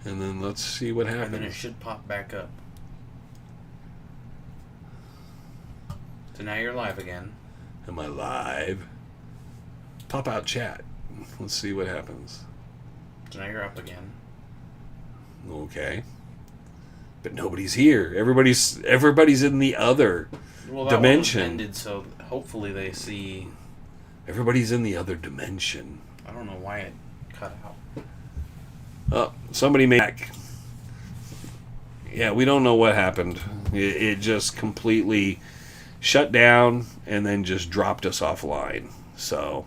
And then let's see what happens. And then it should pop back up. So now you're live again. Am I live? Pop out chat. Let's see what happens. So now you're up again. Okay. But nobody's here. Everybody's in the other dimension. One was ended, so hopefully they see. Everybody's in the other dimension. I don't know why it cut out. Oh, somebody made back. Yeah, we don't know what happened. It just completely shut down and then just dropped us offline. So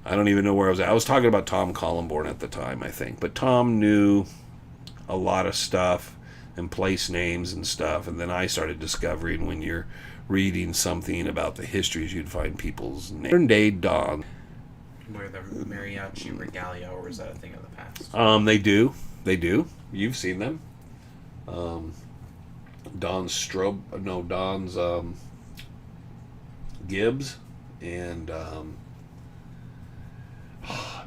I don't even know where I was at. I was talking about Tom Collenborn at the time, I think. But Tom knew a lot of stuff and place names and stuff. And then I started discovering when you're reading something about the histories, you'd find people's names. Modern day Don. Where the mariachi regalia, or is that a thing of the past? They do. You've seen them. Don's Gibbs, and I'm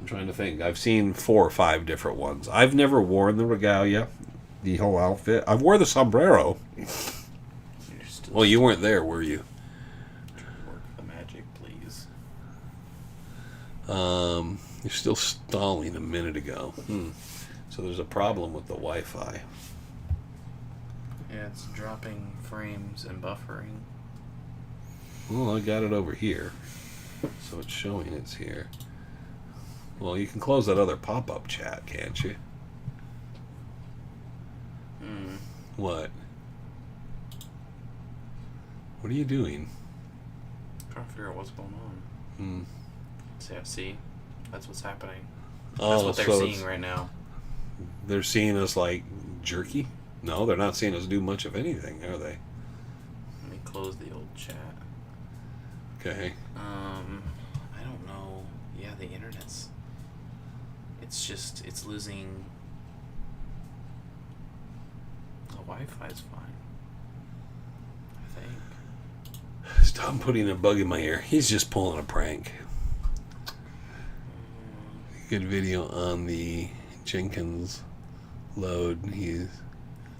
trying to think. I've seen 4 or 5 different ones. I've never worn the regalia, the whole outfit. I've wore the sombrero. Well, you weren't there, were you? Work the magic, please. You're still stalling a minute ago. So there's a problem with the Wi-Fi. Yeah, it's dropping frames and buffering. Well, I got it over here. So it's showing it's here. Well, you can close that other pop-up chat, can't you? What? What are you doing? I'm trying to figure out what's going on. See? That's what's happening. That's what they're seeing right now. They're seeing us like jerky? No, they're not seeing us do much of anything, are they? Let me close the old chat. Okay. I don't know. Yeah, the internet's... It's losing... The Wi-Fi's fine. I think. Stop putting a bug in my ear. He's just pulling a prank. Good video on the Jenkins load. He's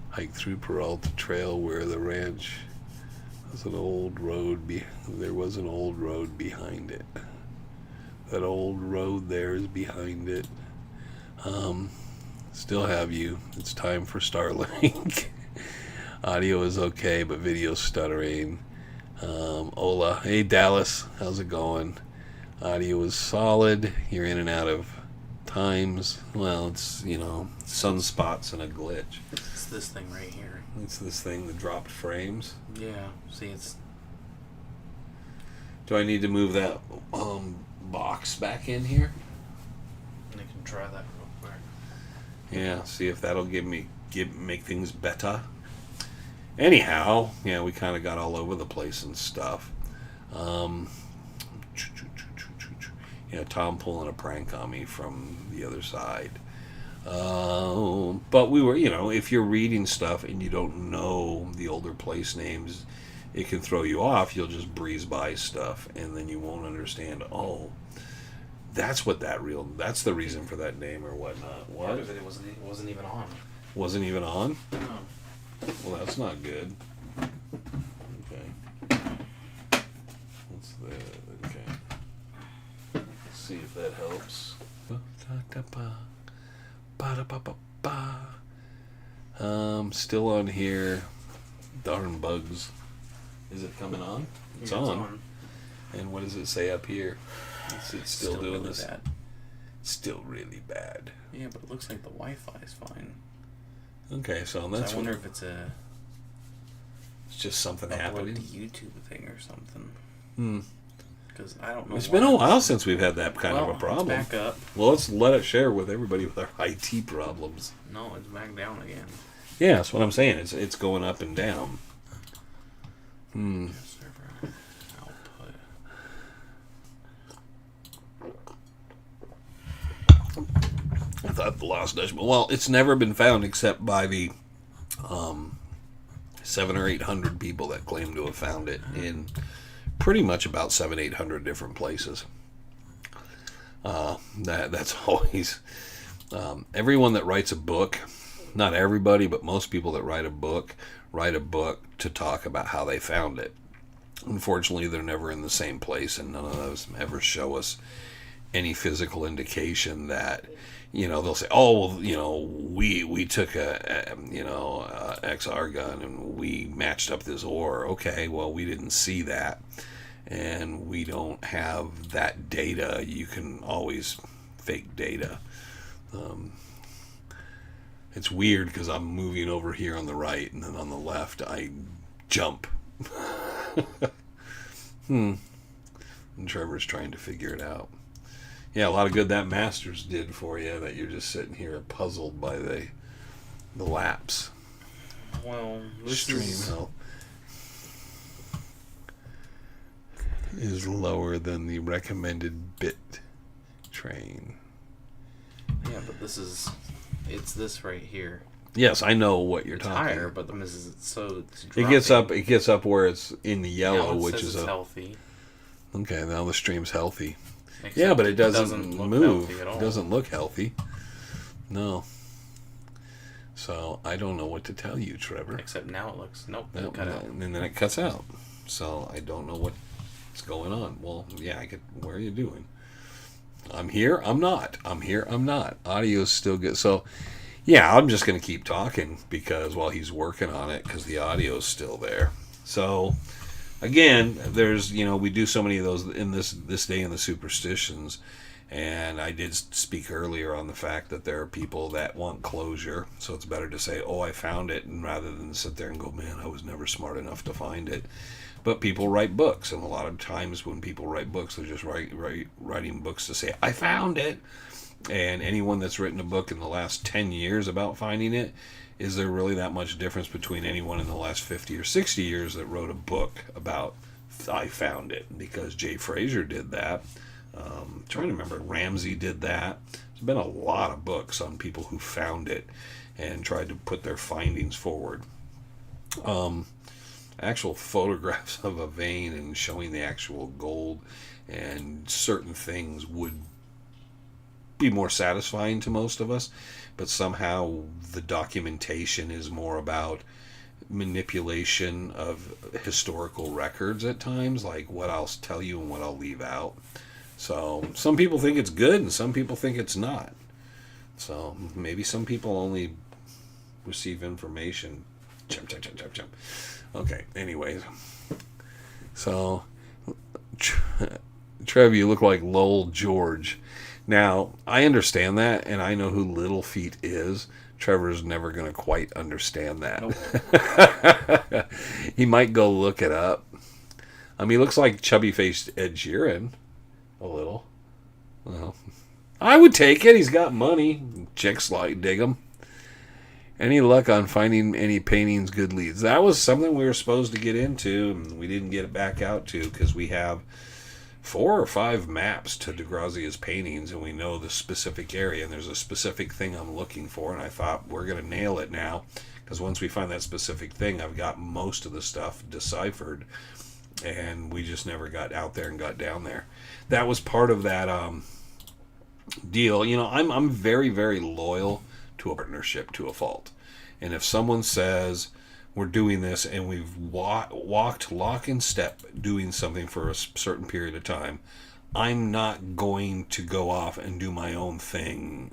hiked through Peralta Trail where the ranch was an old road. There was an old road behind it. That old road there is behind it. Still have you. It's time for Starlink. Audio is okay, but video's stuttering. Ola. Hey, Dallas. How's it going? Audio is solid. You're in and out of times. Well, it's, sunspots and a glitch. It's this thing right here. It's this thing that dropped frames. Yeah. See, it's... Do I need to move that box back in here? I can try that real quick. Yeah, see if that'll make things better. Anyhow, yeah, we kind of got all over the place and stuff. Tom pulling a prank on me from the other side. But we were, if you're reading stuff and you don't know the older place names, it can throw you off. You'll just breeze by stuff, and then you won't understand, that's the reason for that name or whatnot. What? Part of it wasn't even on. Wasn't even on? No. Well, that's not good. Okay. What's that? Okay. Let's see if that helps. Still on here. Darn bugs. Is it coming on? It's on. And what does it say up here? It's still doing really this. Bad. Still really bad. Yeah, but it looks like the Wi-Fi is fine. Okay, so that's. I wonder if it's just something upload happening. to YouTube thing or something. Because I don't know. It's been a while since we've had that kind of a problem. It's back up. Well, let's let it share with everybody with our IT problems. No, it's back down again. Yeah, that's what I'm saying. It's going up and down. Server output. I thought the lost Dutchman. Well, it's never been found except by the 700 or 800 people that claim to have found it in pretty much about 700-800 different places. That's always Everyone that writes a book, not everybody, but most people that write a book to talk about how they found it. Unfortunately, they're never in the same place, and none of those ever show us any physical indication that, they'll say, oh, well, we took a XR gun and we matched up this ore. Okay, well, we didn't see that, and we don't have that data. You can always fake data. It's weird because I'm moving over here on the right, and then on the left I jump. And Trevor's trying to figure it out. Yeah, a lot of good that Masters did for you, that you're just sitting here puzzled by the laps. Well, Stream health is lower than the recommended bit train. Yeah, but it's this right here. Yes, I know what you're it's talking. Higher, but the miss is so it's it gets up where it's in the yellow, which is healthy. Okay, now the stream's healthy. Except yeah, but it doesn't move. At all. It doesn't look healthy. No. So I don't know what to tell you, Trevor. Except now it looks it cut out. And then it cuts out. So I don't know what's going on. Well, yeah, where are you doing? I'm here, I'm not. I'm here, I'm not. Audio's still good. So, yeah, I'm just going to keep talking because while he's working on it, because the audio's still there. So, again, there's, we do so many of those in this day in the superstitions. And I did speak earlier on the fact that there are people that want closure. So it's better to say, oh, I found it, and rather than sit there and go, man, I was never smart enough to find it. But people write books, and a lot of times when people write books, they're just writing books to say, I found it. And anyone that's written a book in the last 10 years about finding it, is there really that much difference between anyone in the last 50 or 60 years that wrote a book about, I found it? Because Jay Fraser did that. Trying to remember, Ramsey did that. There's been a lot of books on people who found it and tried to put their findings forward. Actual photographs of a vein and showing the actual gold and certain things would be more satisfying to most of us, but somehow the documentation is more about manipulation of historical records at times, like what I'll tell you and what I'll leave out. So some people think it's good and some people think it's not. So maybe some people only receive information. Jump. Okay, anyways. So, Trev, you look like Lowell George. Now, I understand that, and I know who Little Feet is. Trevor's never going to quite understand that. Nope. He might go look it up. He looks like chubby-faced Ed Sheeran. A little. Well, I would take it. He's got money. Chicks dig him. Any luck on finding any paintings good leads? That was something we were supposed to get into, and we didn't get it back out to because we have 4 or 5 maps to DeGrazia's paintings, and we know the specific area, and there's a specific thing I'm looking for, and I thought we're going to nail it now because once we find that specific thing, I've got most of the stuff deciphered, and we just never got out there and got down there. That was part of that deal. I'm very, very loyal to a partnership to a fault. And if someone says we're doing this and we've walked lock and step doing something for a certain period of time, I'm not going to go off and do my own thing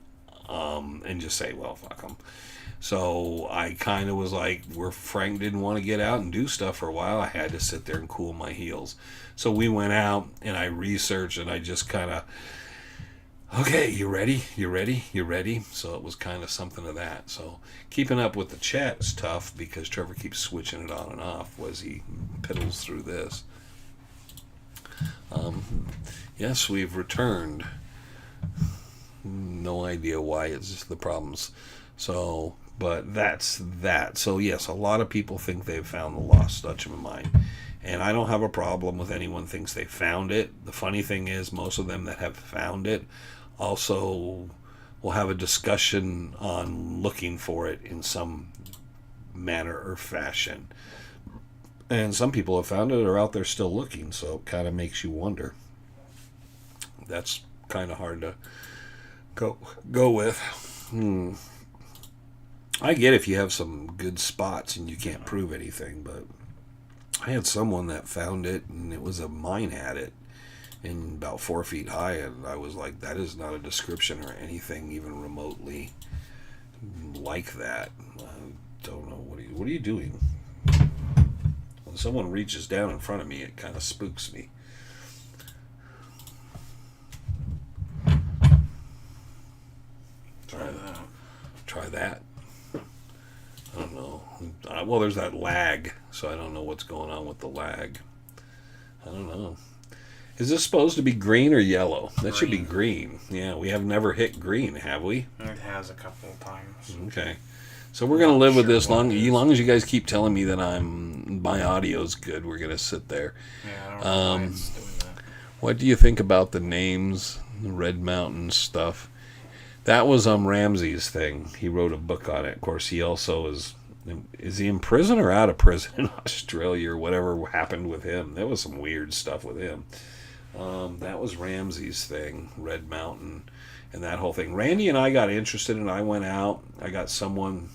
and just say, well, fuck them. So I kind of was like, where Frank didn't want to get out and do stuff for a while, I had to sit there and cool my heels. So we went out and I researched and I just kind of, okay, you ready? You ready? You ready? So it was kind of something of that. So keeping up with the chat is tough because Trevor keeps switching it on and off as he piddles through this. Yes, we've returned. No idea why, it's just the problems. So, but that's that. So yes, a lot of people think they've found the lost Dutchman mine. And I don't have a problem with anyone thinks they found it. The funny thing is, most of them that have found it also will have a discussion on looking for it in some manner or fashion. And some people have found it or are out there still looking, so it kind of makes you wonder. That's kind of hard to go with. I get if you have some good spots and you can't prove anything, but I had someone that found it, and it was a mine had it, and about 4 feet high, and I was like, that is not a description or anything even remotely like that. I don't know. What are you doing? When someone reaches down in front of me, it kind of spooks me. Try that. I don't know. Well, there's that lag, so I don't know what's going on with the lag. I don't know. Is this supposed to be green or yellow? That should be green. Yeah, we have never hit green, have we? It has a couple of times. Okay. So we're going to live with this long as you guys keep telling me that my audio's good. We're going to sit there. Yeah, I don't know why it's doing that. What do you think about the names, the Red Mountain stuff? That was Ramsey's thing. He wrote a book on it. Of course, he also is he in prison or out of prison in Australia or whatever happened with him? There was some weird stuff with him. That was Ramsey's thing, Red Mountain, and that whole thing. Randy and I got interested, and I went out. I got someone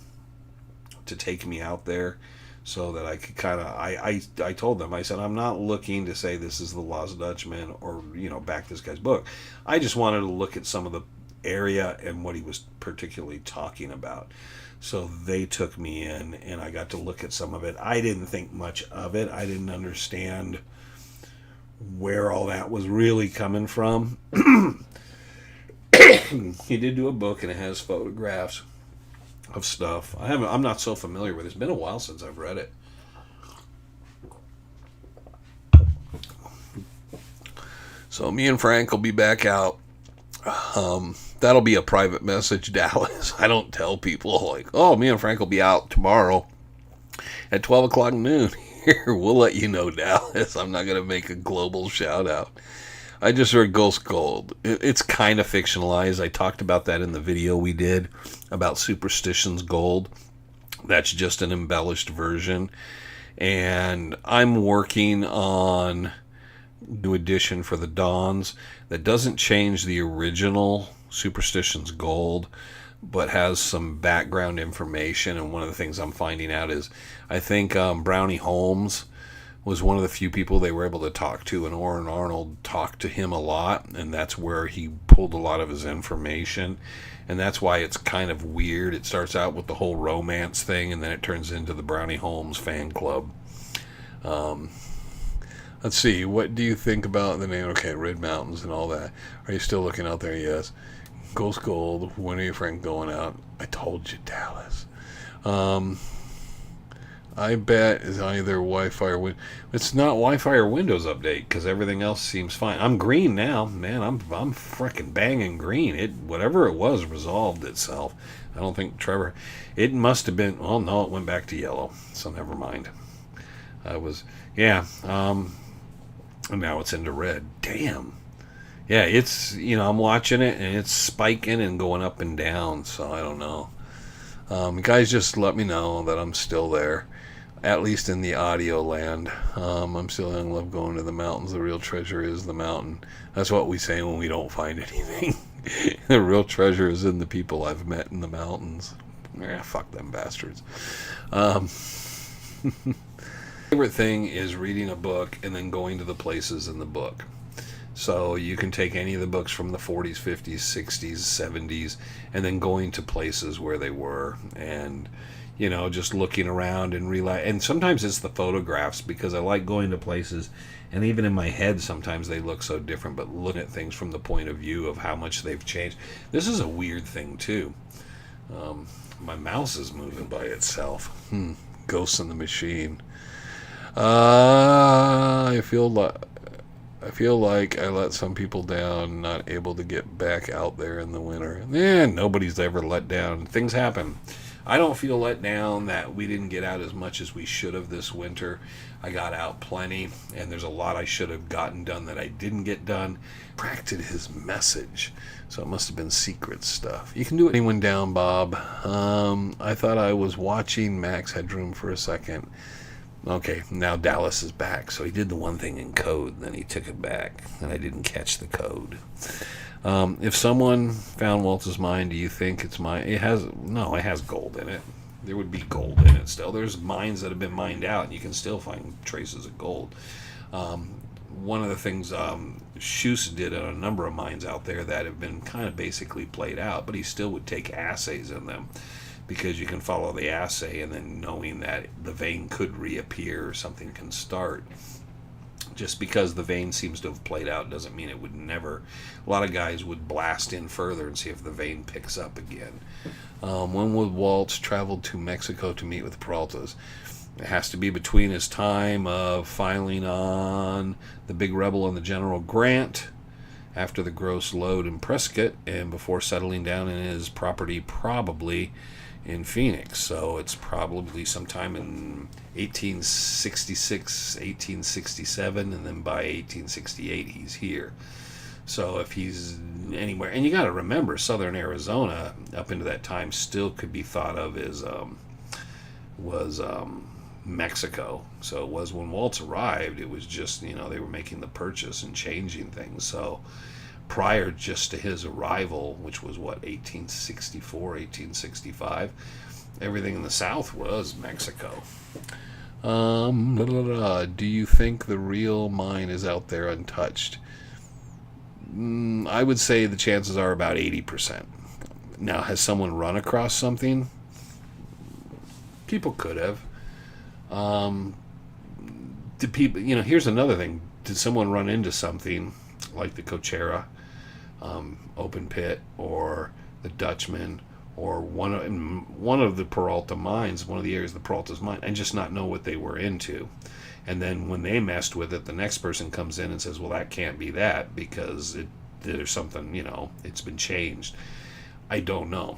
to take me out there so that I could kind of... I told them, I said, I'm not looking to say this is the Lost Dutchman or, back this guy's book. I just wanted to look at some of the area and what he was particularly talking about. So they took me in, and I got to look at some of it. I didn't think much of it. I didn't understand where all that was really coming from. He did do a book, and it has photographs of stuff. I'm not so familiar with it. It's been a while since I've read it. So me and Frank will be back out. That'll be a private message, Dallas. I don't tell people like, oh, me and Frank will be out tomorrow at 12 o'clock noon. Here, we'll let you know, Dallas. I'm not going to make a global shout out. I just read Ghost Gold. It's kind of fictionalized. I talked about that in the video we did about Superstition's Gold. That's just an embellished version. And I'm working on new edition for the Dawns that doesn't change the original Superstition's Gold, but has some background information. And one of the things I'm finding out is I think Brownie Holmes was one of the few people they were able to talk to, and Orrin Arnold talked to him a lot, and that's where he pulled a lot of his information. And that's why it's kind of weird. It starts out with the whole romance thing, and then it turns into the Brownie Holmes fan club. Let's see, what do you think about the name? Okay, Red Mountains and all that. Are you still looking out there? Yes. Ghost Gold, when are you, Frank, going out? I told you, Dallas. I bet is either Wi-Fi or it's not Wi-Fi or Windows update, because everything else seems fine. I'm green now, man. I'm freaking banging green. Whatever it was resolved itself. I don't think Trevor. It must have been. Well, no, it went back to yellow. So never mind. And now it's into red. Damn. Yeah, it's, I'm watching it, and it's spiking and going up and down, so I don't know. Guys, just let me know that I'm still there, at least in the audio land. I'm still young, love going to the mountains. The real treasure is the mountain. That's what we say when we don't find anything. The real treasure is in the people I've met in the mountains. Fuck them bastards. Favorite thing is reading a book and then going to the places in the book. So you can take any of the books from the 40s, 50s, 60s, 70s, and then going to places where they were, and just looking around and and sometimes it's the photographs, because I like going to places, and even in my head sometimes they look so different, but looking at things from the point of view of how much they've changed. This is a weird thing too. My mouse is moving by itself. Ghosts in the Machine. I feel like I let some people down, not able to get back out there in the winter. Nobody's ever let down. Things happen. I don't feel let down that we didn't get out as much as we should have this winter. I got out plenty, and there's a lot I should have gotten done that I didn't get done. Practiced his message, so it must have been secret stuff. You can do anyone down, Bob. I thought I was watching Max Headroom for a second. Okay, now Dallas is back. So he did the one thing in code, then he took it back, and I didn't catch the code. If someone found Walt's mine, do you think it's mine? It has gold in it. There would be gold in it still. There's mines that have been mined out, and you can still find traces of gold. One of the things Schutz did on a number of mines out there that have been kind of basically played out, but he still would take assays in them, because you can follow the assay, and then knowing that the vein could reappear or something can start. Just because the vein seems to have played out doesn't mean it would never. A lot of guys would blast in further and see if the vein picks up again. When would Waltz travel to Mexico to meet with Peraltas? It has to be between his time of filing on the Big Rebel and the General Grant, after the gross load in Prescott, and before settling down in his property, probably in Phoenix. So it's probably sometime in 1866, 1867, and then by 1868 he's here. So if he's anywhere, and you got to remember, southern Arizona up into that time still could be thought of as was Mexico. So it was when Waltz arrived, it was just, they were making the purchase and changing things. So prior just to his arrival, which was 1864, 1865, everything in the south was Mexico. Do you think the real mine is out there untouched? I would say the chances are about 80%. Now, has someone run across something? People could have. Did people, here's another thing. Did someone run into something like the Cochera open pit, or the Dutchman, or one of the Peralta mines, one of the areas of the Peralta's mine, and just not know what they were into? And then when they messed with it, the next person comes in and says, well, that can't be that, because there's something, it's been changed. I don't know.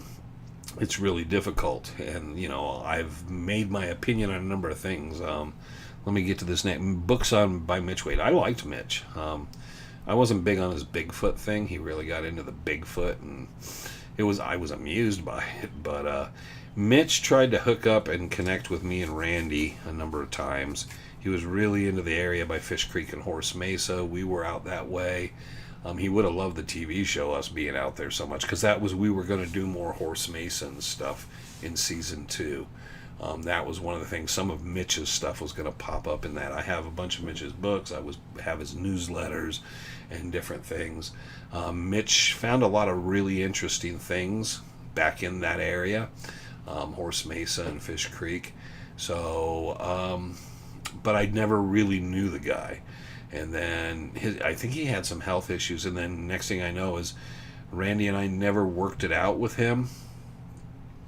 It's really difficult, and I've made my opinion on a number of things. Let me get to this next. Books by Mitch Wade. I liked Mitch. I wasn't big on his Bigfoot thing. He really got into the Bigfoot, and I was amused by it. But Mitch tried to hook up and connect with me and Randy a number of times. He was really into the area by Fish Creek and Horse Mesa. We were out that way. He would have loved the TV show, us being out there so much, because we were going to do more Horse Mason stuff in season 2. That was one of the things. Some of Mitch's stuff was going to pop up in that. I have a bunch of Mitch's books. I have his newsletters and different things. Mitch found a lot of really interesting things back in that area, Horse Mesa and Fish Creek. So, but I never really knew the guy. And then I think he had some health issues. And then next thing I know is Randy and I never worked it out with him,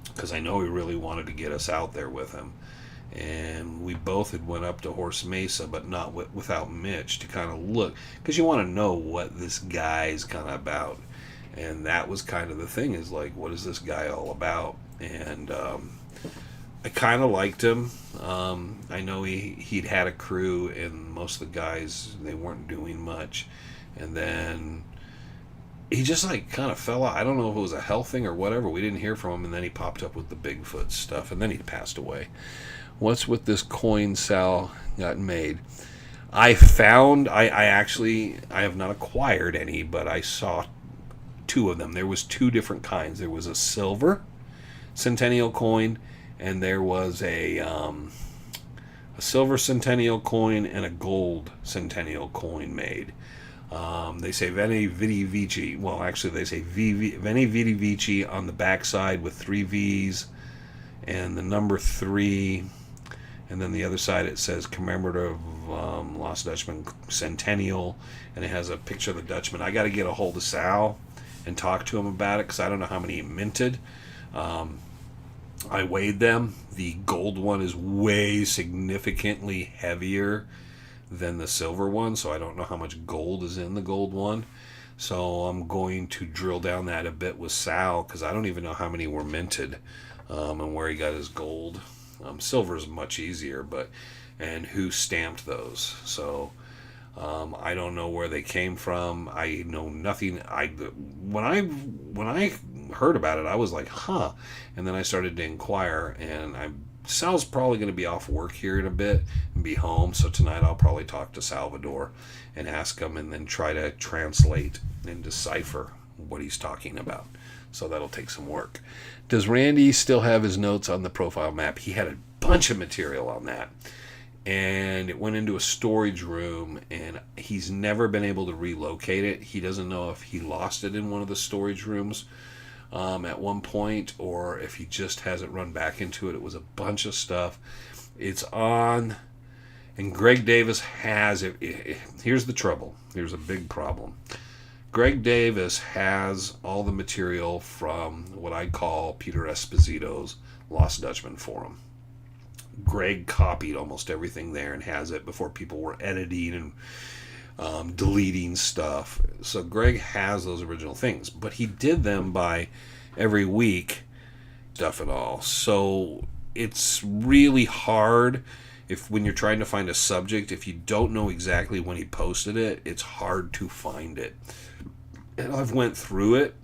because I know he really wanted to get us out there with him. And we both had went up to Horse Mesa, but not without Mitch, to kind of look, because you want to know what this guy's kind of about. And that was kind of the thing, is like, what is this guy all about? And I kind of liked him. I know he'd had a crew, and most of the guys, they weren't doing much. And then he just kind of fell out. I don't know if it was a health thing or whatever. We didn't hear from him, and then he popped up with the Bigfoot stuff, and then he passed away. What's with this coin Sal got made? I have not acquired any, but I saw 2 of them. There was 2 different kinds. There was a silver Centennial coin, and there was a silver Centennial coin and a gold Centennial coin made. They say Veni Vidi Vici. Well, actually, they say Veni Vidi Vici on the backside with 3 V's and the number 3. And then the other side, it says commemorative Lost Dutchman Centennial, and it has a picture of the Dutchman. I got to get a hold of Sal and talk to him about it, because I don't know how many he minted. I weighed them. The gold one is way significantly heavier than the silver one, so I don't know how much gold is in the gold one. So I'm going to drill down that a bit with Sal, because I don't even know how many were minted, and where he got his gold. Silver is much easier, and who stamped those. So I don't know where they came from. I know nothing. When I heard about it, I was like, huh. And then I started to inquire, and Sal's probably going to be off work here in a bit and be home. So tonight I'll probably talk to Salvador and ask him, and then try to translate and decipher what he's talking about. So that'll take some work. Does Randy still have his notes on the profile map? He had a bunch of material on that. And it went into a storage room, and he's never been able to relocate it. He doesn't know if he lost it in one of the storage rooms at one point, or if he just hasn't run back into it. It was a bunch of stuff. It's on, and Greg Davis has it. Here's the trouble. Here's a big problem. Greg Davis has all the material from what I call Peter Esposito's Lost Dutchman forum. Greg copied almost everything there and has it before people were editing and deleting stuff. So Greg has those original things, but he did them by every week, stuff and all. So it's really hard when you're trying to find a subject, if you don't know exactly when he posted it, it's hard to find it. And I've went through it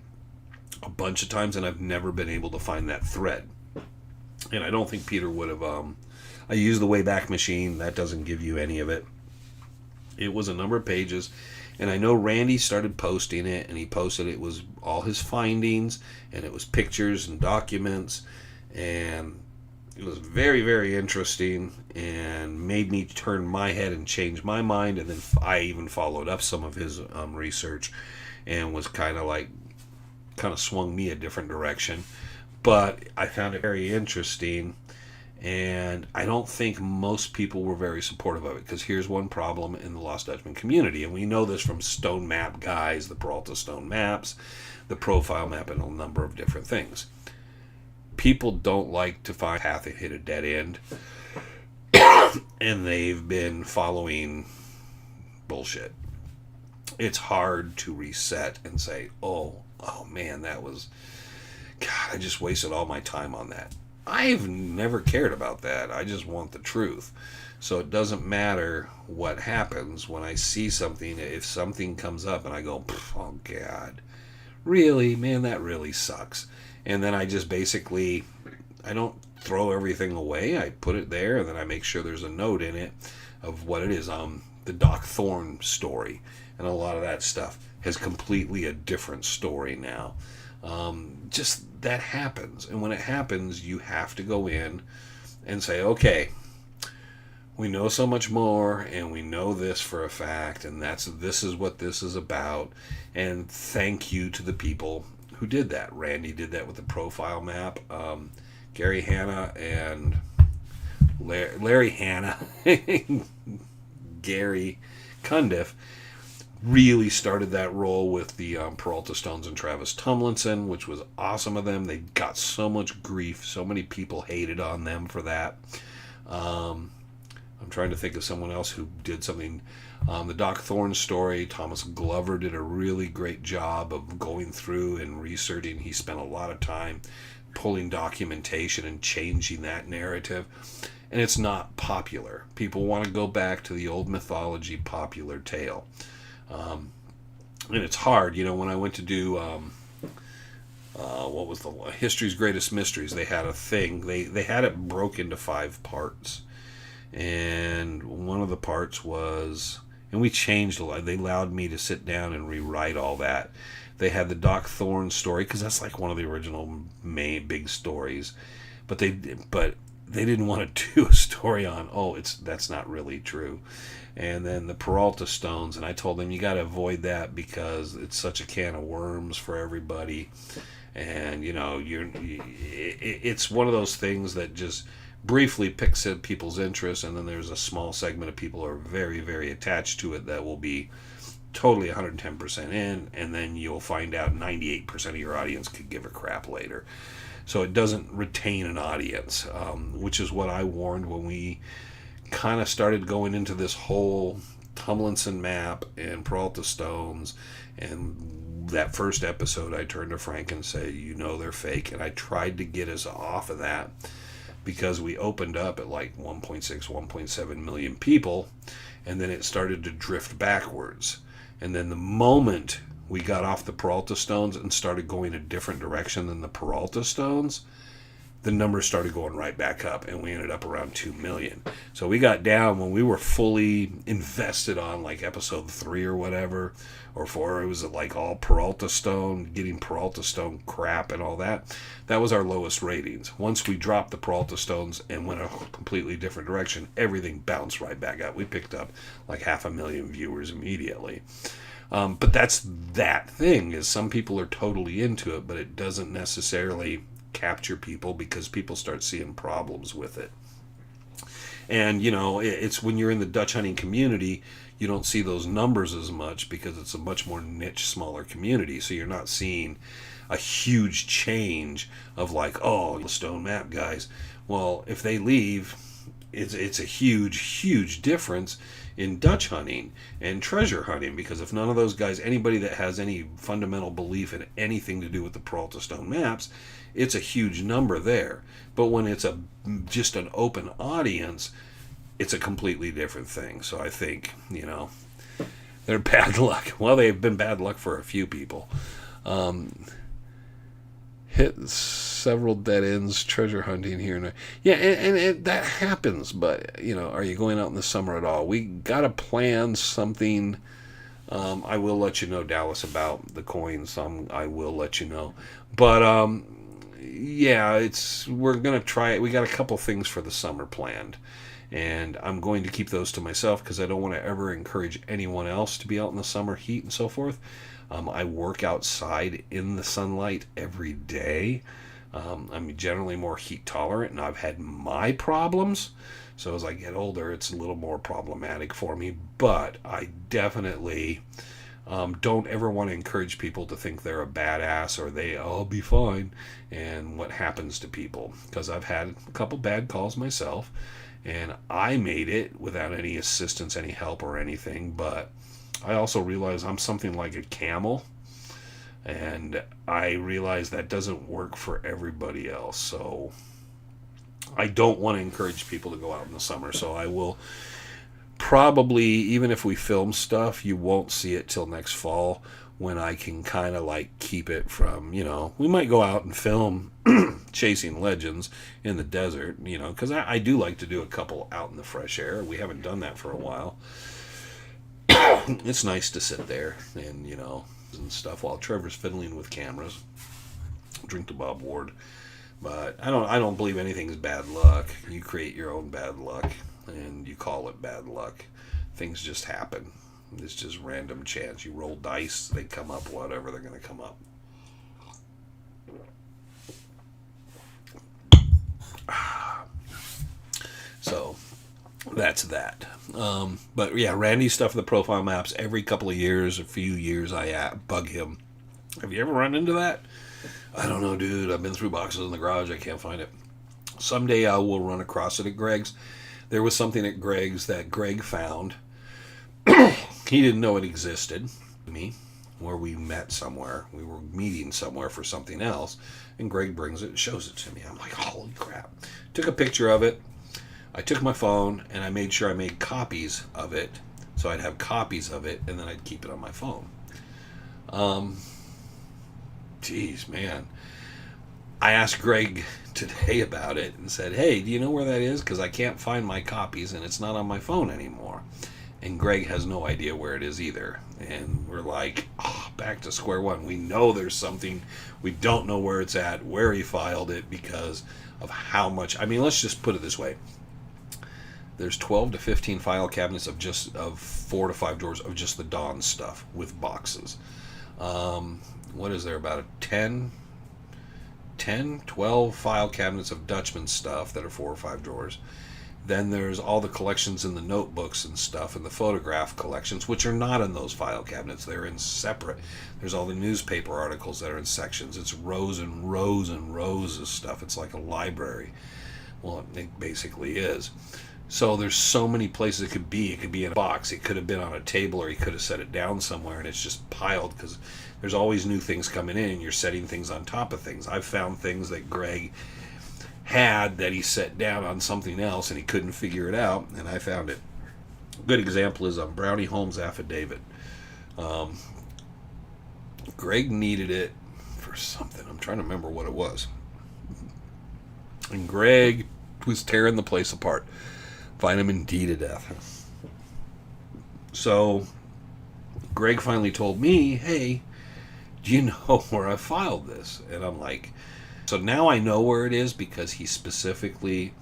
a bunch of times, and I've never been able to find that thread. And I don't think Peter would have. I used the Wayback Machine. That doesn't give you any of it. It was a number of pages, and I know Randy started posting it, and he posted it was all his findings, and it was pictures and documents, and it was very, very interesting, and made me turn my head and change my mind. And then I even followed up some of his research, and was kind of swung me a different direction. But I found it very interesting, and I don't think most people were very supportive of it, because here's one problem in the Lost Dutchman community, and we know this from stone map guys, the Peralta stone maps, the profile map, and a number of different things. People don't like to find a path and hit a dead end, and they've been following bullshit. It's hard to reset and say, oh man, that was, God, I just wasted all my time on that. I've never cared about that. I just want the truth. So it doesn't matter what happens when I see something. If something comes up and I go, oh God, really, man, that really sucks. And then I just basically, I don't throw everything away. I put it there, and then I make sure there's a note in it of what it is. The Doc Thorne story, and a lot of that stuff has completely a different story now. Just that happens, and when it happens, you have to go in and say, okay, we know so much more, and we know this for a fact, and this is what this is about. And thank you to the people who did that. Randy did that with the profile map. Gary Hanna and Larry Hanna, Gary Cundiff, really started that role with the Peralta Stones and Travis Tomlinson, which was awesome of them. They got so much grief. So many people hated on them for that. I'm trying to think of someone else who did something. The Doc Thorne story, Thomas Glover did a really great job of going through and researching. He spent a lot of time pulling documentation and changing that narrative. And it's not popular. People want to go back to the old mythology popular tale. And it's hard. When I went to do what was the History's Greatest Mysteries, they had a thing. They had it broke into 5 parts. And one of the parts was, and we changed a lot. They allowed me to sit down and rewrite all that. They had the Doc Thorne story, because that's like one of the original main big stories. But they didn't want to do a story on, that's not really true. And then the Peralta Stones, and I told them, you got to avoid that because it's such a can of worms for everybody. And, it's one of those things that just briefly picks at people's interest, and then there's a small segment of people who are very, very attached to it that will be totally 110% in, and then you'll find out 98% of your audience could give a crap later. So it doesn't retain an audience, which is what I warned when we kind of started going into this whole Tomlinson map and Peralta Stones. And that first episode, I turned to Frank and said, they're fake. And I tried to get us off of that, because we opened up at like 1.6, 1.7 million people, and then it started to drift backwards. And then the moment we got off the Peralta stones and started going a different direction than the Peralta stones, the numbers started going right back up, and we ended up around 2 million. So we got down when we were fully invested on like episode 3 or whatever, or 4. It was like all Peralta stone, getting Peralta stone crap and all that. That was our lowest ratings. Once we dropped the Peralta stones and went a completely different direction, everything bounced right back up. We picked up like 500,000 viewers immediately. But that's that thing, is some people are totally into it, but it doesn't necessarily capture people because people start seeing problems with it. And it's when you're in the Dutch hunting community, you don't see those numbers as much because it's a much more niche, smaller community. So you're not seeing a huge change of like, oh, the stone map guys. Well, if they leave, it's a huge difference in Dutch hunting and treasure hunting, because if none of those guys, anybody that has any fundamental belief in anything to do with the Peralta stone maps, it's a huge number there. But when it's just an open audience, it's a completely different thing. So I think, they're bad luck. Well, they've been bad luck for a few people. Hit several dead ends treasure hunting here and there. Yeah, and that happens, but, are you going out in the summer at all? We got to plan something. I will let you know, Dallas, about the coins. I will let you know. But, yeah, we're going to try it. We got a couple things for the summer planned, and I'm going to keep those to myself because I don't want to ever encourage anyone else to be out in the summer heat and so forth. I work outside in the sunlight every day. I'm generally more heat tolerant, and I've had my problems. So as I get older, it's a little more problematic for me. But I definitely don't ever want to encourage people to think they're a badass or I'll be fine, and what happens to people. Because I've had a couple bad calls myself, and I made it without any assistance, any help, or anything. But I also realize I'm something like a camel, and I realize that doesn't work for everybody else. So I don't want to encourage people to go out in the summer. So I will probably, even if we film stuff, you won't see it till next fall, when I can kind of like keep it from, we might go out and film chasing legends in the desert, because I do like to do a couple out in the fresh air. We haven't done that for a while. It's nice to sit there and and stuff while Trevor's fiddling with cameras. Drink to Bob Ward. But I don't believe anything's bad luck. You create your own bad luck, and you call it bad luck. Things just happen. It's just random chance. You roll dice, they come up whatever they're going to come up. So that's that. But yeah, Randy's stuff in the profile maps, every couple of years, a few years, I bug him. Have you ever run into that? I don't know, dude. I've been through boxes in the garage. I can't find it. Someday I will run across it at Greg's. There was something at Greg's that Greg found. He didn't know it existed. Me, where we met somewhere. We were meeting somewhere for something else, and Greg brings it and shows it to me. I'm like, holy crap. Took a picture of it. I took my phone and I made sure I made copies of it, so I'd have copies of it, and then I'd keep it on my phone. Geez, man. I asked Greg today about it and said, hey, do you know where that is? Because I can't find my copies and it's not on my phone anymore. And Greg has no idea where it is either. And we're like, back to square one. We know there's something. We don't know where it's at, where he filed it, because of how much. I mean, let's just put it this way. There's 12 to 15 file cabinets of 4 to 5 drawers of just the Dawn stuff with boxes. What is there, about 10, 12 file cabinets of Dutchman stuff that are 4 or 5 drawers. Then there's all the collections in the notebooks and stuff, and the photograph collections, which are not in those file cabinets. They're in separate. There's all the newspaper articles that are in sections. It's rows and rows and rows of stuff. It's like a library. Well, it basically is. So there's so many places it could be. It could be in a box. It could have been on a table, or he could have set it down somewhere, and it's just piled because there's always new things coming in, and you're setting things on top of things. I've found things that Greg had that he set down on something else, and he couldn't figure it out, and I found it. A good example is Brownie Holmes' affidavit. Greg needed it for something. I'm trying to remember what it was. And Greg was tearing the place apart. Vitamin D to death. So Greg finally told me, hey, do you know where I filed this? And I'm like, so now I know where it is because he specifically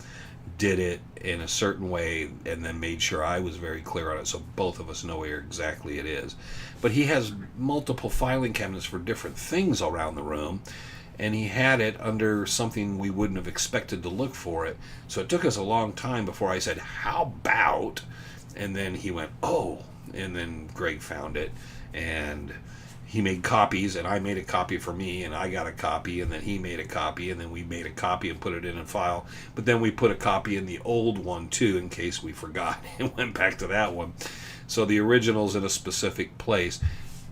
did it in a certain way and then made sure I was very clear on it, so both of us know where exactly it is. But he has multiple filing cabinets for different things around the room, and he had it under something we wouldn't have expected to look for it. So it took us a long time before I said, how about? And then he went, oh, and then Greg found it, and he made copies, and I made a copy for me, and I got a copy, and then he made a copy, and then we made a copy and put it in a file. But then we put a copy in the old one, too, in case we forgot, and went back to that one. So the original's in a specific place.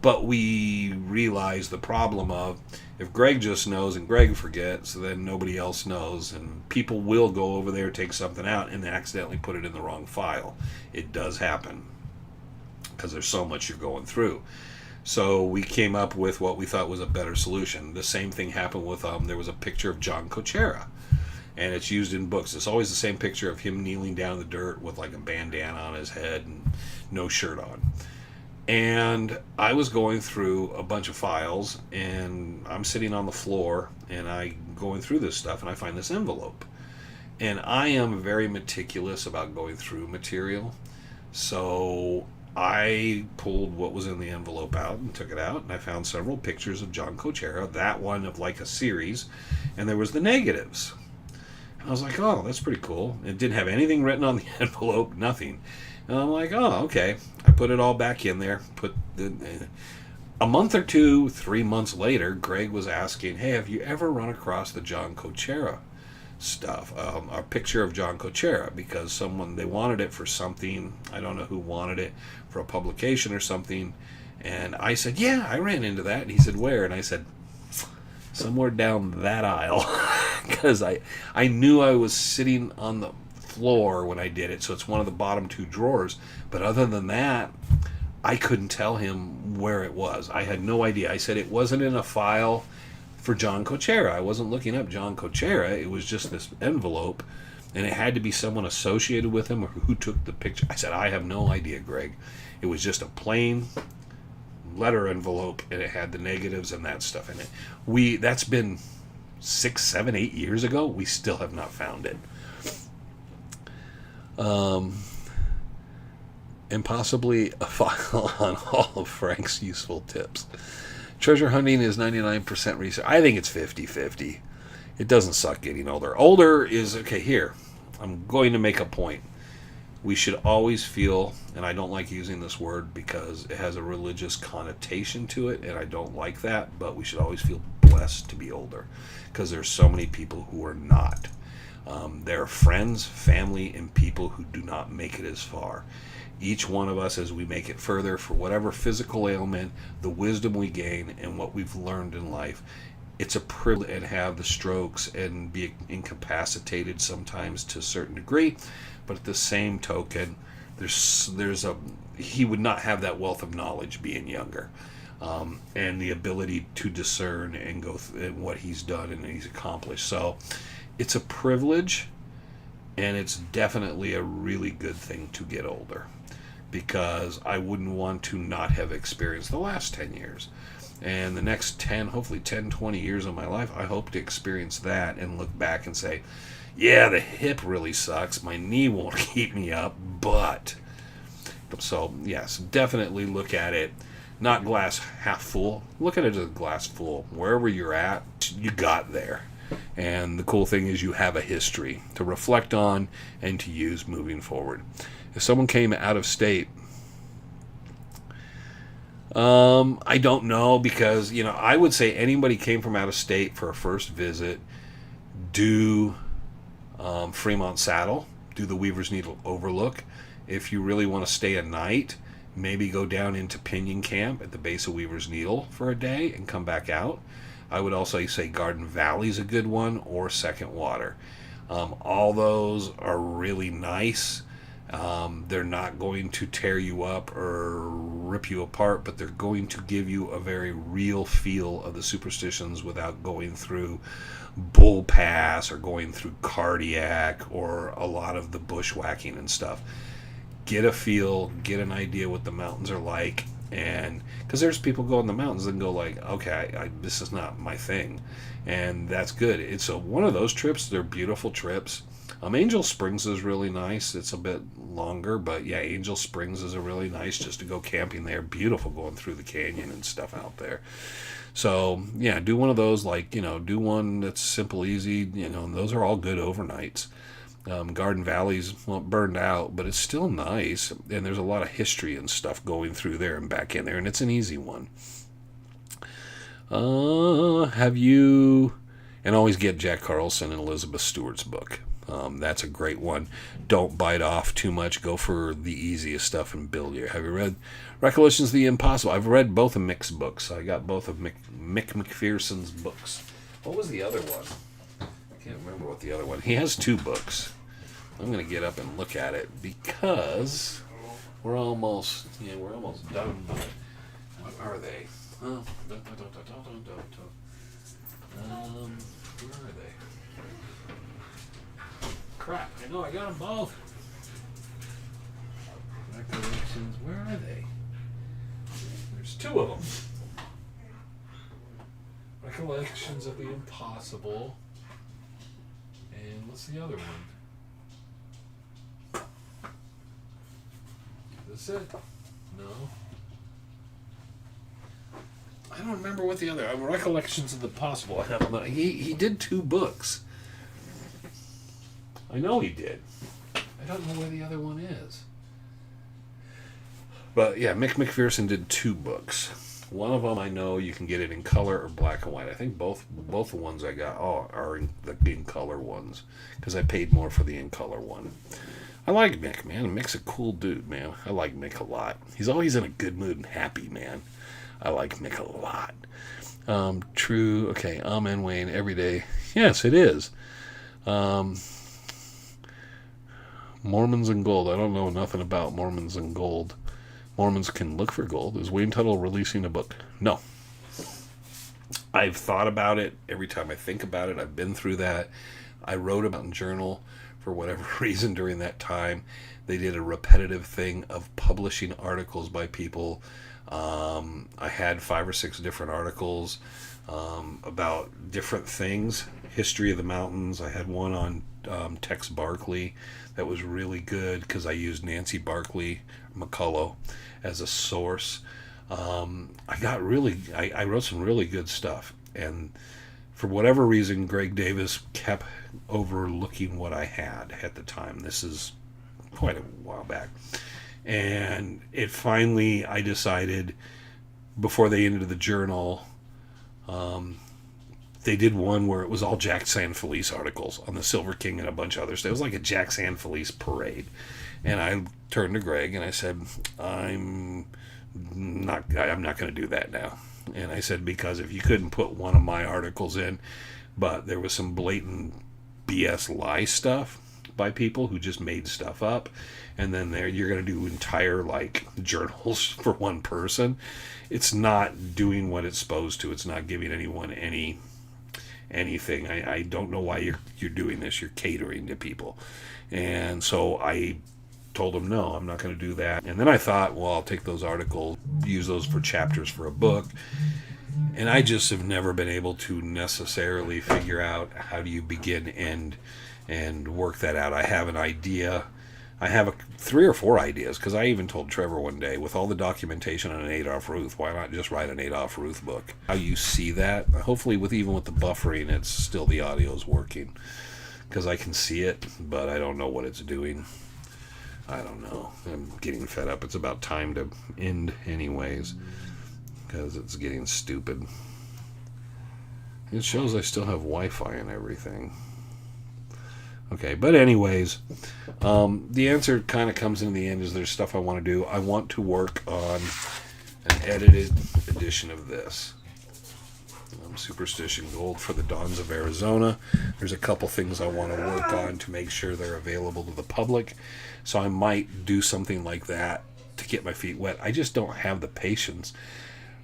But we realized the problem of, if Greg just knows and Greg forgets, then nobody else knows, and people will go over there, take something out, and accidentally put it in the wrong file. It does happen, because there's so much you're going through. So we came up with what we thought was a better solution. The same thing happened with, there was a picture of John Cochera, and it's used in books. It's always the same picture of him kneeling down in the dirt with like a bandana on his head and no shirt on. And I was going through a bunch of files, and I'm sitting on the floor, and I going through this stuff, and I find this envelope. And I am very meticulous about going through material, so I pulled what was in the envelope out and took it out, and I found several pictures of John Cochera, that one of like a series, and there was the negatives. And I was like, oh, that's pretty cool. It didn't have anything written on the envelope, nothing. And I'm like, oh, okay. I put it all back in there. A month or 2, 3 months later, Greg was asking, hey, have you ever run across the John Cochera stuff? A picture of John Cochera, because they wanted it for something. I don't know who wanted it, for a publication or something. And I said, yeah, I ran into that. And he said, where? And I said, somewhere down that aisle. Because I knew I was sitting on the floor when I did it, so it's one of the bottom 2 drawers. But other than that, I couldn't tell him where it was. I had no idea. I said it wasn't in a file for John Cochera. I wasn't looking up John Cochera. It was just this envelope, and it had to be someone associated with him or who took the picture. I said, I have no idea, Greg. It was just a plain letter envelope, and it had the negatives and that stuff in it. That's been 6, 7, 8 years ago. We still have not found it. And possibly a file on all of Frank's useful tips. Treasure hunting is 99% research. I think it's 50-50. It doesn't suck getting older. Older is, okay, here, I'm going to make a point. We should always feel, and I don't like using this word because it has a religious connotation to it, and I don't like that, but we should always feel blessed to be older, because there's so many people who are not. There are friends, family, and people who do not make it as far. Each one of us, as we make it further, for whatever physical ailment, the wisdom we gain, and what we've learned in life, it's a privilege to have the strokes and be incapacitated sometimes to a certain degree. But at the same token, he would not have that wealth of knowledge being younger, and the ability to discern and go and what he's done and he's accomplished. So it's a privilege, and it's definitely a really good thing to get older, because I wouldn't want to not have experienced the last 10 years. And the next 10, hopefully 10, 20 years of my life, I hope to experience that and look back and say, yeah, the hip really sucks. My knee won't keep me up, but... So, yes, definitely look at it, not glass half full. Look at it as glass full. Wherever you're at, you got there. And the cool thing is you have a history to reflect on and to use moving forward. If someone came out of state, I don't know, because, I would say anybody came from out of state for a first visit, do Fremont Saddle, do the Weaver's Needle Overlook. If you really want to stay a night, maybe go down into Pinion Camp at the base of Weaver's Needle for a day and come back out. I would also say Garden Valley's a good one, or Second Water. All those are really nice. They're not going to tear you up or rip you apart, but they're going to give you a very real feel of the superstitions without going through bull pass or going through cardiac or a lot of the bushwhacking and stuff. Get a feel, get an idea what the mountains are like, and because there's people go in the mountains and go like, okay, this is not my thing, and that's good. It's one of those trips. They're beautiful trips. Angel Springs is really nice. It's a bit longer, but yeah, Angel Springs is a really nice just to go camping there. Beautiful going through the canyon and stuff out there. So yeah, do one of those, like, do one that's simple, easy, and those are all good overnights. Garden Valley's burned out, but it's still nice, and there's a lot of history and stuff going through there and back in there, and it's an easy one. Have you... And always get Jack Carlson and Elizabeth Stewart's book. That's a great one. Don't bite off too much. Go for the easiest stuff and build your... Have you read Recollections of the Impossible? I've read both of Mick's books. I got both of Mick McPherson's books. What was the other one? I can't remember what the other one... He has 2 books. I'm going to get up and look at it because we're almost done. What are they? Where are they? Crap, I know I got them both. Recollections, where are they? There's 2 of them. Recollections of the Impossible. And what's the other one? Is this it? No. I don't remember what the other... Recollections of the Possible. I have them. He did 2 books. I know he did. I don't know where the other one is. But yeah, Mick McPherson did 2 books. One of them I know you can get it in color or black and white. I think both the ones I got are the in color ones because I paid more for the in color one. I like Mick, man. Mick's a cool dude, man. I like Mick a lot. He's always in a good mood and happy, man. I like Mick a lot. True. Okay. Amen, Wayne. Every day. Yes, it is. Mormons and gold. I don't know nothing about Mormons and gold. Mormons can look for gold. Is Wayne Tuttle releasing a book? No. I've thought about it every time I think about it. I've been through that. I wrote about it in journal for whatever reason during that time. They did a repetitive thing of publishing articles by people. I had 5 or 6 different articles about different things. History of the mountains. I had one on Tex Barkley that was really good because I used Nancy Barkley McCullough as a source. I wrote some really good stuff, and for whatever reason Greg Davis kept overlooking what I had at the time. This is quite a while back, and it finally, I decided before they ended the journal, they did one where it was all Jack San Felice articles on the Silver King and a bunch of others. It was like a Jack San Felice parade. And I turned to Greg and I said, I'm not going to do that now. And I said, because if you couldn't put one of my articles in, but there was some blatant BS lie stuff by people who just made stuff up, and then you're going to do entire journals for one person. It's not doing what it's supposed to. It's not giving anyone anything. I don't know why you're doing this. You're catering to people. And so I told him, no, I'm not going to do that. And then I thought, well, I'll take those articles, use those for chapters for a book. And I just have never been able to necessarily figure out how do you begin and work that out. I have an idea. I have 3 or 4 ideas, because I even told Trevor one day, with all the documentation on an Adolph Ruth, why not just write an Adolph Ruth book? How you see that, hopefully even with the buffering, it's still the audio's working, because I can see it, but I don't know what it's doing. I don't know. I'm getting fed up. It's about time to end anyways, because it's getting stupid. It shows I still have Wi-Fi and everything. Okay, but anyways, the answer kind of comes in the end is there's stuff I want to do. I want to work on an edited edition of this. Superstition Gold for the Dawns of Arizona. There's a couple things I want to work on to make sure they're available to the public. So I might do something like that to get my feet wet. I just don't have the patience.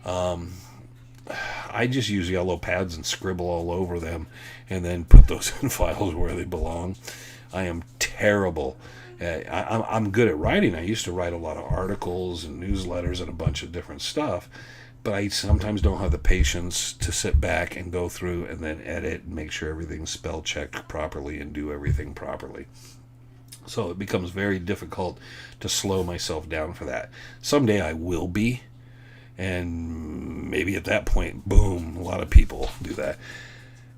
I just use yellow pads and scribble all over them and then put those in files where they belong. I am terrible. I'm good at writing. I used to write a lot of articles and newsletters and a bunch of different stuff. But I sometimes don't have the patience to sit back and go through and then edit and make sure everything's spell checked properly and do everything properly. So it becomes very difficult to slow myself down for that. Someday I will be, and maybe at that point, boom, a lot of people do that.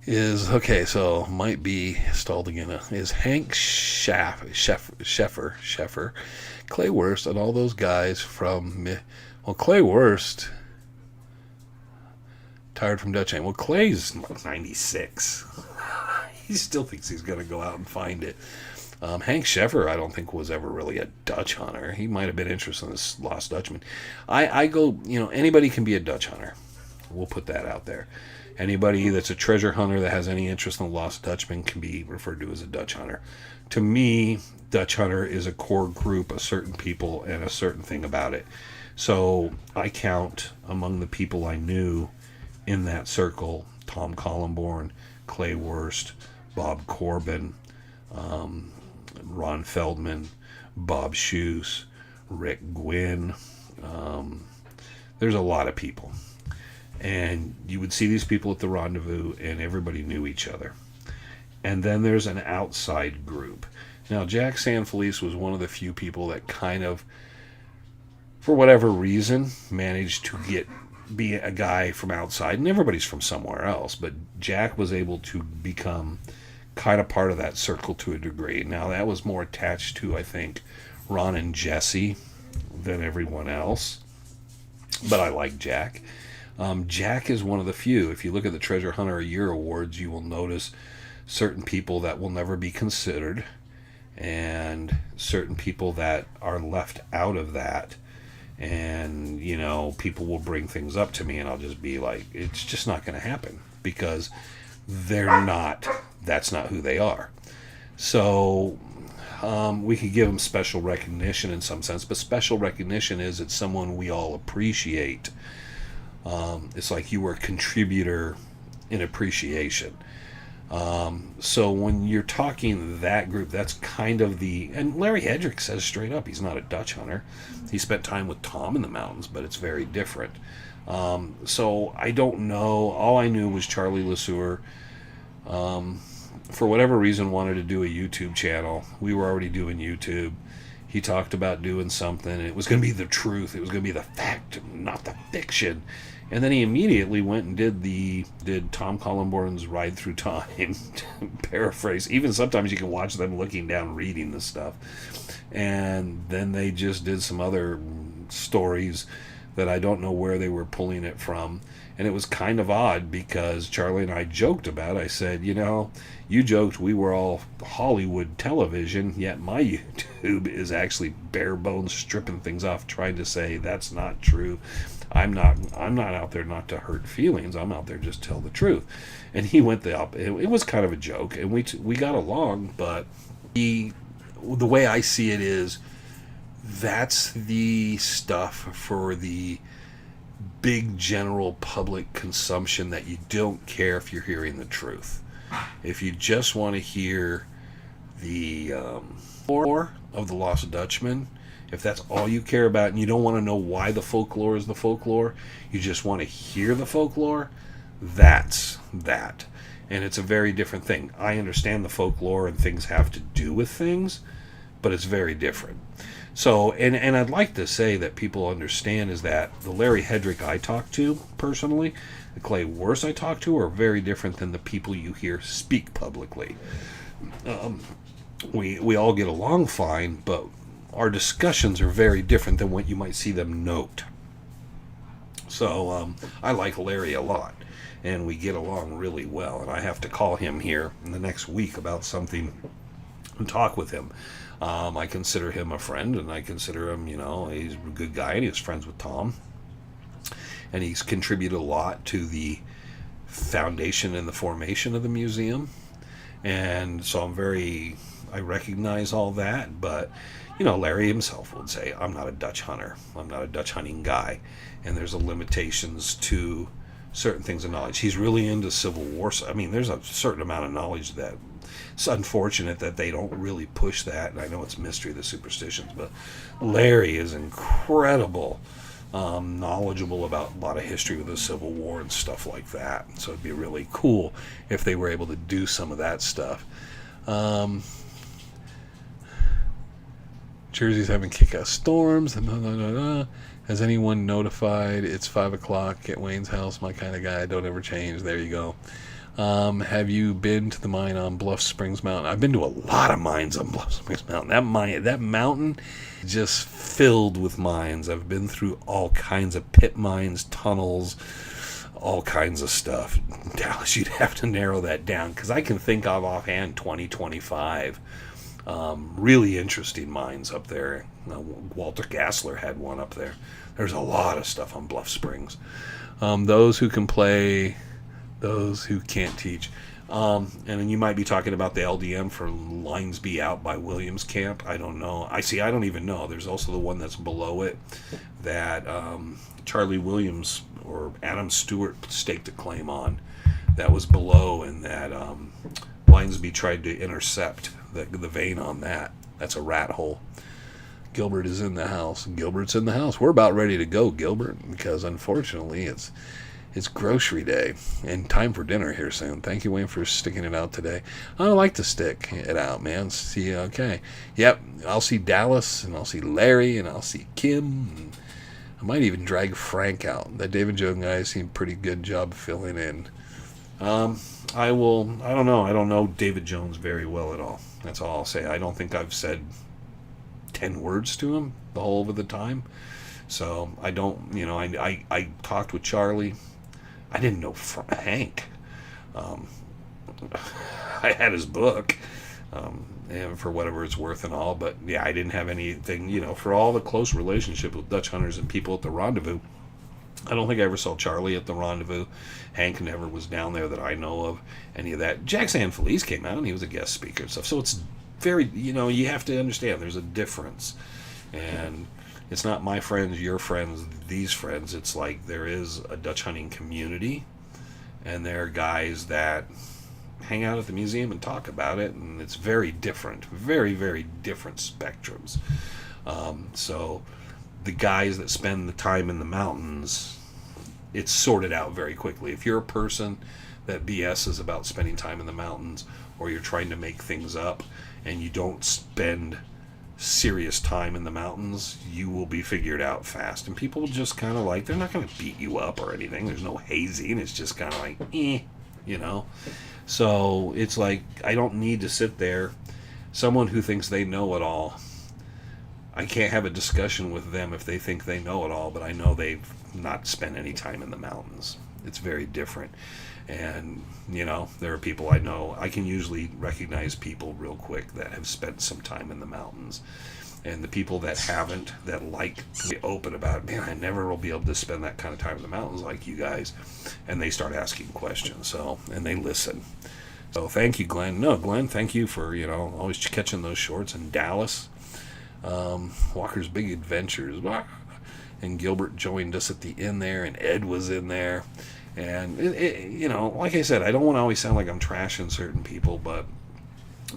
So might be stalled again. Is Hank Sheffer, Clay Wurst, and all those guys from, Clay Wurst, tired from Dutchman. Well, Clay's 96. He still thinks he's going to go out and find it. Hank Sheffer, I don't think was ever really a Dutch hunter. He might have been interested in this Lost Dutchman. I go, anybody can be a Dutch hunter. We'll put that out there. Anybody that's a treasure hunter that has any interest in the Lost Dutchman can be referred to as a Dutch hunter. To me, Dutch hunter is a core group of certain people and a certain thing about it. So I count among the people I knew in that circle, Tom Collenborn, Clay Wurst, Bob Corbin, Ron Feldman, Bob Shoes, Rick Gwynn. There's a lot of people. And you would see these people at the rendezvous, and everybody knew each other. And then there's an outside group. Now, Jack Sanfelice was one of the few people that kind of, for whatever reason, managed to be a guy from outside, and everybody's from somewhere else, but Jack was able to become kind of part of that circle to a degree. Now, that was more attached to, I think, Ron and Jesse than everyone else, but I like Jack. Jack is one of the few. If you look at the Treasure Hunter a Year awards, you will notice certain people that will never be considered and certain people that are left out of that. And, people will bring things up to me and I'll just be like, it's just not going to happen because that's not who they are. So we could give them special recognition in some sense, but special recognition is it's someone we all appreciate. It's like you were a contributor in appreciation. So when you're talking that group, that's kind of and Larry Hedrick says straight up, he's not a Dutch hunter. He spent time with Tom in the mountains, but it's very different. So I don't know. All I knew was Charlie LeSueur, for whatever reason, wanted to do a YouTube channel. We were already doing YouTube. He talked about doing something. It was going to be the truth. It was going to be the fact, not the fiction. And then he immediately went and did Tom Collenborn's Ride Through Time, paraphrase. Even sometimes you can watch them looking down, reading the stuff. And then they just did some other stories that I don't know where they were pulling it from. And it was kind of odd because Charlie and I joked about it. I said, you joked we were all Hollywood television, yet my YouTube is actually bare bones stripping things off, trying to say that's not true. I'm not out there not to hurt feelings. I'm out there just to tell the truth. And he went it was kind of a joke, and we got along, but the way I see it is that's the stuff for the big general public consumption that you don't care if you're hearing the truth. If you just want to hear the lore of the Lost Dutchman, if that's all you care about and you don't want to know why the folklore is the folklore, you just want to hear the folklore, that's that. And it's a very different thing. I understand the folklore and things have to do with things, but it's very different. So, and I'd like to say that people understand is that the Larry Hedrick I talk to personally, the Clay Wurst I talk to, are very different than the people you hear speak publicly. We all get along fine, but our discussions are very different than what you might see them note. So I like Larry a lot, and we get along really well, and I have to call him here in the next week about something and talk with him. I consider him a friend, and I consider him, he's a good guy, and he's friends with Tom. And he's contributed a lot to the foundation in the formation of the museum. And so I recognize all that, but Larry himself would say, I'm not a Dutch hunter. I'm not a Dutch hunting guy. And there's limitations to certain things of knowledge. He's really into Civil War. I mean, there's a certain amount of knowledge that it's unfortunate that they don't really push that. And I know it's mystery, the superstitions, but Larry is incredible, knowledgeable about a lot of history with the Civil War and stuff like that. So it'd be really cool if they were able to do some of that stuff. Jersey's having kick-ass storms. Has anyone notified it's 5 o'clock at Wayne's house? My kind of guy. Don't ever change. There you go. Have you been to the mine on Bluff Springs Mountain? I've been to a lot of mines on Bluff Springs Mountain. That mountain is just filled with mines. I've been through all kinds of pit mines, tunnels, all kinds of stuff. Dallas, you'd have to narrow that down, because I can think of offhand 25 really interesting mines up there. Walter Gassler had one up there. There's a lot of stuff on Bluff Springs. Those who can play, those who can't teach. And then you might be talking about the LDM for Linesby out by Williams Camp. I don't know. I don't even know. There's also the one that's below it that Charlie Williams or Adam Stewart staked a claim on. That was below, and that Linesby tried to intercept the vein on that. That's a rat hole. Gilbert is in the house. Gilbert's in the house. We're about ready to go, Gilbert, because unfortunately it's grocery day and time for dinner here soon. Thank you, Wayne, for sticking it out today. I don't like to stick it out, man. See, okay. Yep, I'll see Dallas, and I'll see Larry, and I'll see Kim. And I might even drag Frank out. That David Jones guy seemed pretty good job filling in. I don't know. I don't know David Jones very well at all. That's all I'll say. I don't think I've said 10 words to him the whole of the time. So I don't, I talked with Charlie. I didn't know Hank. I had his book, and for whatever it's worth and all, but yeah, I didn't have anything, for all the close relationship with Dutch hunters and people at the Rendezvous. I don't think I ever saw Charlie at the Rendezvous. Hank never was down there that I know of, any of that. Jack San Felice came out, and he was a guest speaker and stuff. So it's very, you have to understand there's a difference. And it's not my friends, your friends, these friends. It's like there is a Dutch hunting community, and there are guys that hang out at the museum and talk about it, and it's very different. Very, very different spectrums. So the guys that spend the time in the mountains, it's sorted out very quickly. If you're a person that BS's about spending time in the mountains, or you're trying to make things up and you don't spend serious time in the mountains, you will be figured out fast. And people just kind of they're not going to beat you up or anything. There's no hazing. It's just kind of So it's like, I don't need to sit there. Someone who thinks they know it all, I can't have a discussion with them if they think they know it all, but I know they've not spent any time in the mountains. It's very different. And, there are people I know. I can usually recognize people real quick that have spent some time in the mountains. And the people that haven't, that like to be open about it, man, I never will be able to spend that kind of time in the mountains like you guys. And they start asking questions, and they listen. So thank you, Glenn. No, Glenn, thank you for, always catching those shorts. And Dallas, Walker's Big Adventures, and Gilbert joined us at the end there, and Ed was in there. And like I said, I don't want to always sound like I'm trashing certain people, but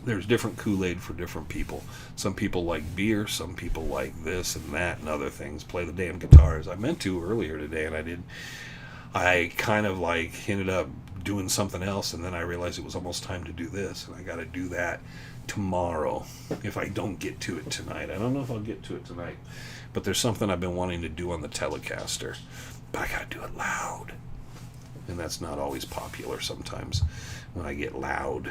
there's different Kool-Aid for different people. Some people like beer, some people like this and that and other things. Play the damn guitars. I meant to earlier today, and I did. I kind of ended up doing something else, and then I realized it was almost time to do this, and I got to do that tomorrow if I don't get to it tonight. I don't know if I'll get to it tonight, but there's something I've been wanting to do on the Telecaster, but I got to do it loud. And that's not always popular sometimes when I get loud,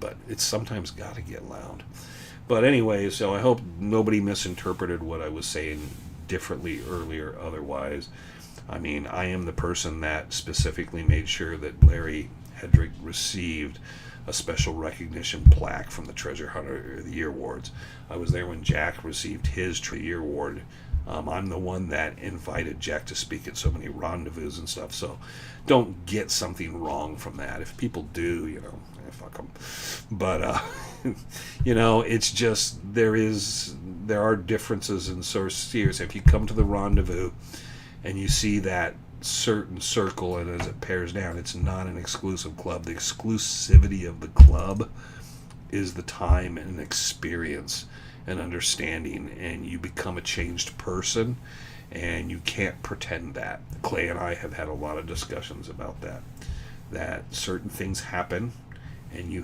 but it's sometimes got to get loud. But anyway, so I hope nobody misinterpreted what I was saying differently earlier otherwise. I mean, I am the person that specifically made sure that Larry Hedrick received a special recognition plaque from the Treasure Hunter of the Year Awards. I was there when Jack received his Year Award I'm the one that invited Jack to speak at so many rendezvous and stuff. So don't get something wrong from that. If people do, fuck them. But it's just there are differences in sources. If you come to the rendezvous and you see that certain circle, and as it pairs down, it's not an exclusive club. The exclusivity of the club is the time and experience and understanding, and you become a changed person, and you can't pretend that. Clay and I have had a lot of discussions about that certain things happen, and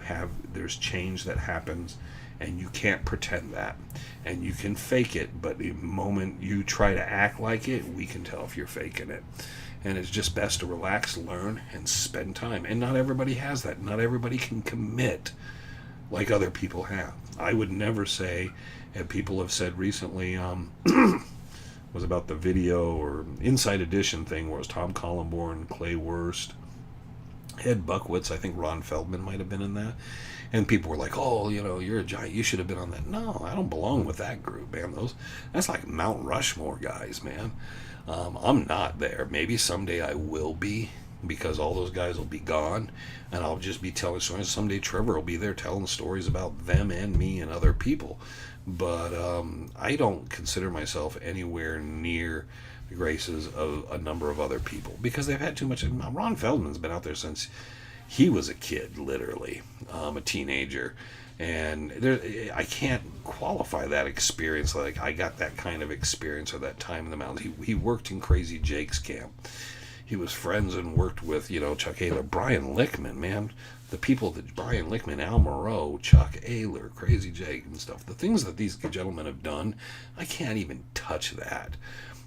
there's change that happens, and you can't pretend that, and you can fake it, but the moment you try to act like it, we can tell if you're faking it. And it's just best to relax, learn, and spend time. And not everybody has that. Not everybody can commit like other people have. I would never say, and people have said recently, was about the video or Inside Edition thing where it was Tom Collenborn, Clay Wurst, Ed Buckwitz, I think Ron Feldman might have been in that. And people were like, oh, you're a giant, you should have been on that. No, I don't belong with that group, man. That's like Mount Rushmore guys, man. I'm not there. Maybe someday I will be, because all those guys will be gone, and I'll just be telling stories. Someday Trevor will be there telling stories about them and me and other people. But I don't consider myself anywhere near the graces of a number of other people, because they've had too much. Ron Feldman's been out there since he was a kid, literally, a teenager. And I can't qualify that experience. Like, I got that kind of experience or that time in the mountains. He worked in Crazy Jake's camp. He was friends and worked with, Chuck Ayler, Brian Lickman, man. The people that Brian Lickman, Al Moreau, Chuck Ayler, Crazy Jake and stuff. The things that these gentlemen have done, I can't even touch that.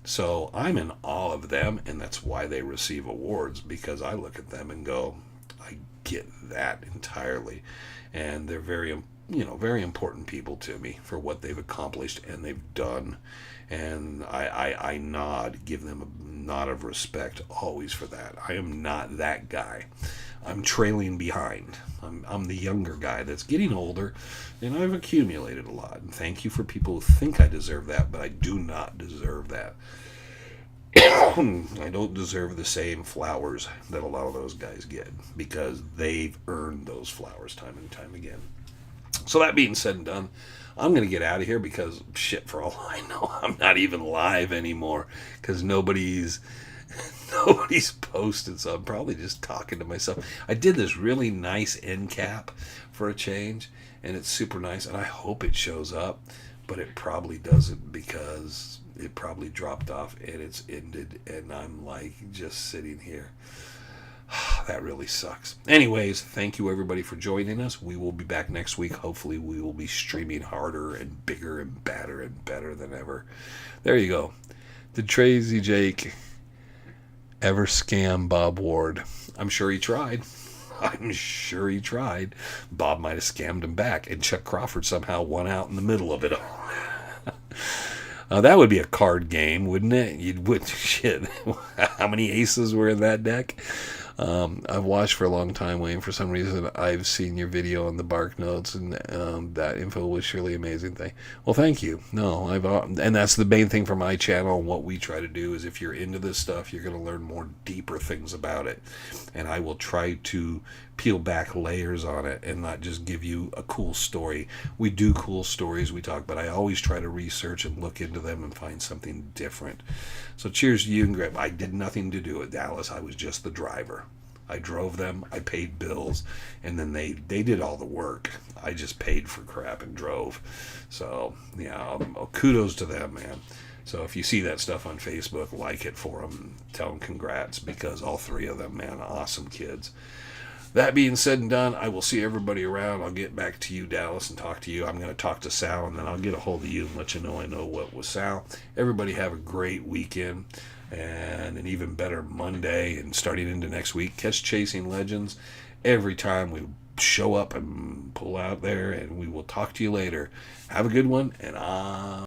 So I'm in awe of them, and that's why they receive awards, because I look at them and go, I get that entirely. And they're very important people to me for what they've accomplished and they've done. And I give them a nod of respect always for that. I am not that guy. I'm trailing behind. I'm the younger guy that's getting older, and I've accumulated a lot. And thank you for people who think I deserve that, but I do not deserve that. I don't deserve the same flowers that a lot of those guys get, because they've earned those flowers time and time again. So that being said and done, I'm going to get out of here, because shit, for all I know, I'm not even live anymore, because nobody's posted, so I'm probably just talking to myself. I did this really nice end cap for a change, and it's super nice, and I hope it shows up, but it probably doesn't, because it probably dropped off and it's ended, and I'm like just sitting here. That really sucks. Anyways, thank you everybody for joining us. We will be back next week. Hopefully we will be streaming harder and bigger and badder and better than ever. There you go. Did Crazy Jake ever scam Bob Ward? I'm sure he tried. Bob might have scammed him back, and Chuck Crawford somehow won out in the middle of it all. That would be a card game, wouldn't it? Shit. How many aces were in that deck? I've watched for a long time, Wayne. For some reason, I've seen your video on the Bark Notes, and that info was surely amazing thing. Well, thank you. No, and that's the main thing for my channel. What we try to do is, if you're into this stuff, you're going to learn more deeper things about it, and I will try to peel back layers on it and not just give you a cool story. We do cool stories, we talk, but I always try to research and look into them and find something different. So cheers to you and Greg. I did nothing to do with Dallas. I was just the driver. I drove them, I paid bills, and then they did all the work. I just paid for crap and drove. So, yeah, kudos to them, man. So if you see that stuff on Facebook, like it for them. Tell them congrats, because all three of them, man, awesome kids. That being said and done, I will see everybody around. I'll get back to you, Dallas, and talk to you. I'm going to talk to Sal, and then I'll get a hold of you and let you know I know what was Sal. Everybody have a great weekend and an even better Monday, and starting into next week, catch Chasing Legends every time we show up and pull out there, and we will talk to you later. Have a good one, and